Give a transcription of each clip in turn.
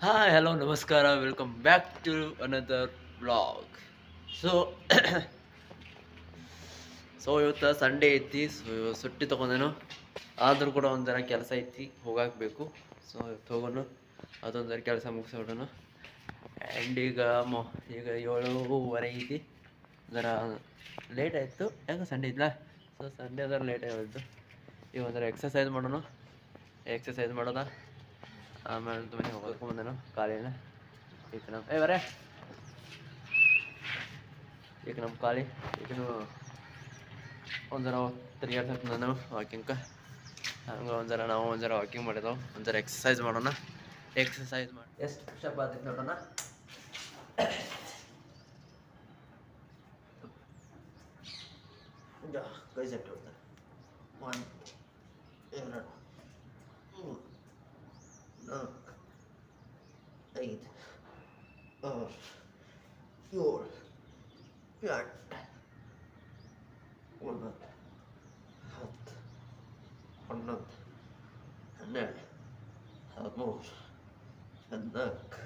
Hi hello ನಮಸ್ಕಾರ welcome back to another vlog. So so ಇವತ್ತು Sunday ಐತಿ. So ಇವತ್ತು ಸುಟ್ಟಿ ತೊಗೊಂಡೇನು, ಆದರೂ ಕೂಡ ಒಂಥರ ಕೆಲಸ ಐತಿ, ಹೋಗಾಕಬೇಕು. ಸೊ ಇವತ್ತು ಹೋಗೋಣ, ಅದೊಂಥರ ಕೆಲಸ ಮುಗಿಸ್ಬಿಡೋಣ. ಆ್ಯಂಡ್ ಈಗ 7:30 ಐತಿ. ಒಂಥರ ಲೇಟ್ ಆಯಿತು, ಯಾಕೆ ಸಂಡೇ ಇದ್ಲ. ಸೊ ಸಂಡೇ ಅದರ ಲೇಟ್ ಆಗೋದು. ಈಗ ಒಂಥರ ಎಕ್ಸಸೈಸ್ ಮಾಡೋಣ. ಎಕ್ಸಸೈಸ್ ಮಾಡೋದ, ಆಮೇಲೆ ಮನೆಗೆ ಹೋಗ್ಕೊಂಬಂದೇನು ಕಾಲಿನ ಈಗ ನಮ್ಮ ಬರೇ ಈಗ ನಮ್ಮ ಕಾಲಿ ಈಗನು ಒಂಥರ ತಿರುಗಾಡ್ಸಕ್ಕೆ ನಾನು ವಾಕಿಂಗ್ ಹಂಗೆ ನಾವು ಒಂಥರ ವಾಕಿಂಗ್ ಮಾಡಿದೆವು. ಒಂಥರ ಎಕ್ಸಸೈಸ್ ಮಾಡೋಣ. ಎಕ್ಸಸೈಸ್ ಮಾಡಿ ಎಷ್ಟು ಪುಷಪ್ ಆಗ್ತೈತೆ ನೋಡೋಣ. ಕೈ ಸೆಟ್ ಹೊಡ್ತಾರೆ. 1 2 3 4 5 6 7 8 9 10 11 12 13 14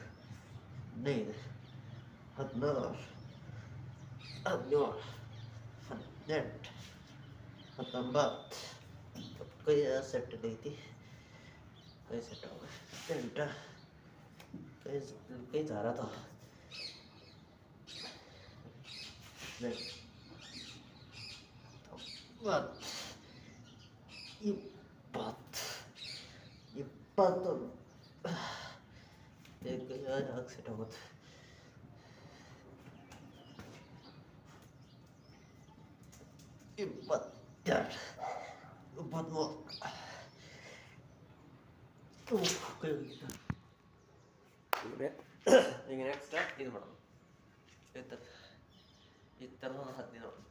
15 16 17 18 19 ಕೈ ಸೆಟ್ ಐತಿ. ಕೈ ಸೆಟ್ ಹೋಗ 8 ಕೈ ಜಾರತಾವ. 20 ಕೈ ಯಾಕೆ ಸೆಟ್ ಹೋಗುತ್ತೆ. 22 23 ಕೈ ಹೋಗಿತ್ತು. ಈಗ ನೆಕ್ಸ್ಟ್ ಇದು ಮಾಡೋಣ. ಈ ಥರ 10 ನೋಡು.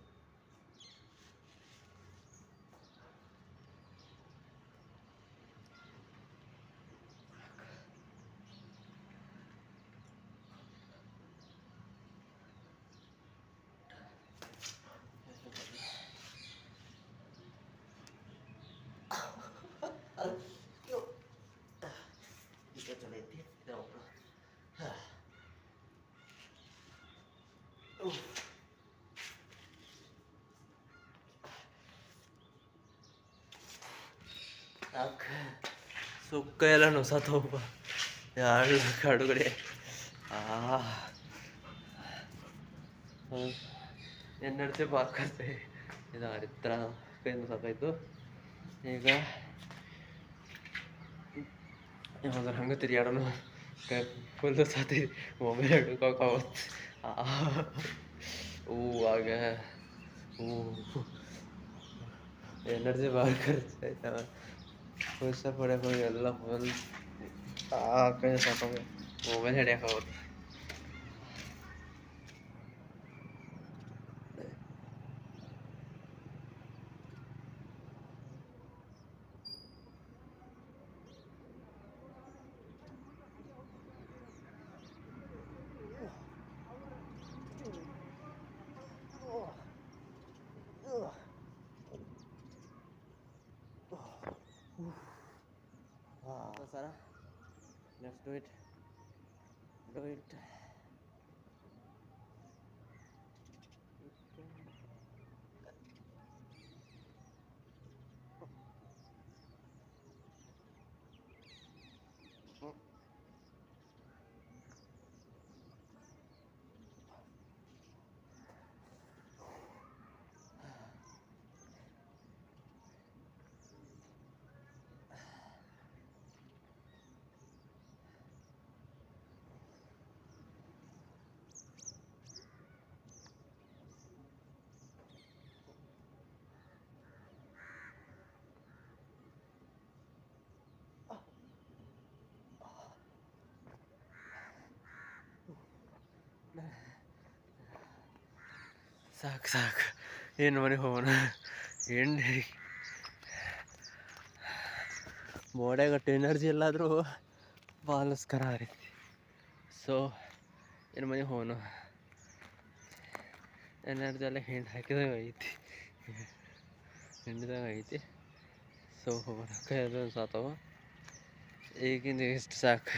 ಈಗ ಚಲೋ ಐತಿ. ಸುಕ್ಕ ಎಲ್ಲ ನುಸತ್ತಪ್ಪ ಎರಡು ಅಡುಗಡೆ. ಎನ್ನಡ್ತೆ ಬಾಕತ್ತೆ ಇದು ಹರಿತ್ರ ಕೈಯಿಂದ ಸಾಕಾಯ್ತು. ಈಗ ಯಾವ್ದಾರು ಹಂಗೆ ತಿರ್ಗಾಡೋಣ. ಕೈ ಫುಲ್ ಸಾತಿ ಮೊಬೈಲ್ ಹಿಡ್ಕೋಕಾವತ್ತು. ಆಗ ಎನರ್ಜಿ ಭಾಳ ಖರ್ಚು ಆಯ್ತವ. ಪೈಸಾ ಪಡ್ಯಕ್ಕೆ ಹೋಗಿ ಎಲ್ಲ ಫುಲ್ ಕೈ ಸಾಕಾಗ ಮೊಬೈಲ್ ಹಿಡಿಯಕ್ಕೆ ಹೋಗುತ್ತೆ. Sarah, let's do it. Do it. ಸಾಕು ಏನು ಮನೆಗೆ ಹೋಗೋಣ. ಎಣ್ಣೆ ಬಾಡ್ಯಾಗಟ್ಟು ಎನರ್ಜಿ ಎಲ್ಲಾದರೂ ಬಾಲಸ್ಕರ ಆಗೈತಿ. ಸೊ ಏನು ಮನೆಗೆ ಹೋಗೋಣ. ಎನರ್ಜಿ ಎಲ್ಲ ಹೆಣ್ಣು ಹಾಕಿದಾಗ ಐತಿ, ಹಿಂಡಿದಾಗ ಐತಿ. ಸೊ ಹೋಗೋಣ. ಕೈ ಅದು ಸಾತವ ಈಗಿಂದ ಇಷ್ಟು ಸಾಕು.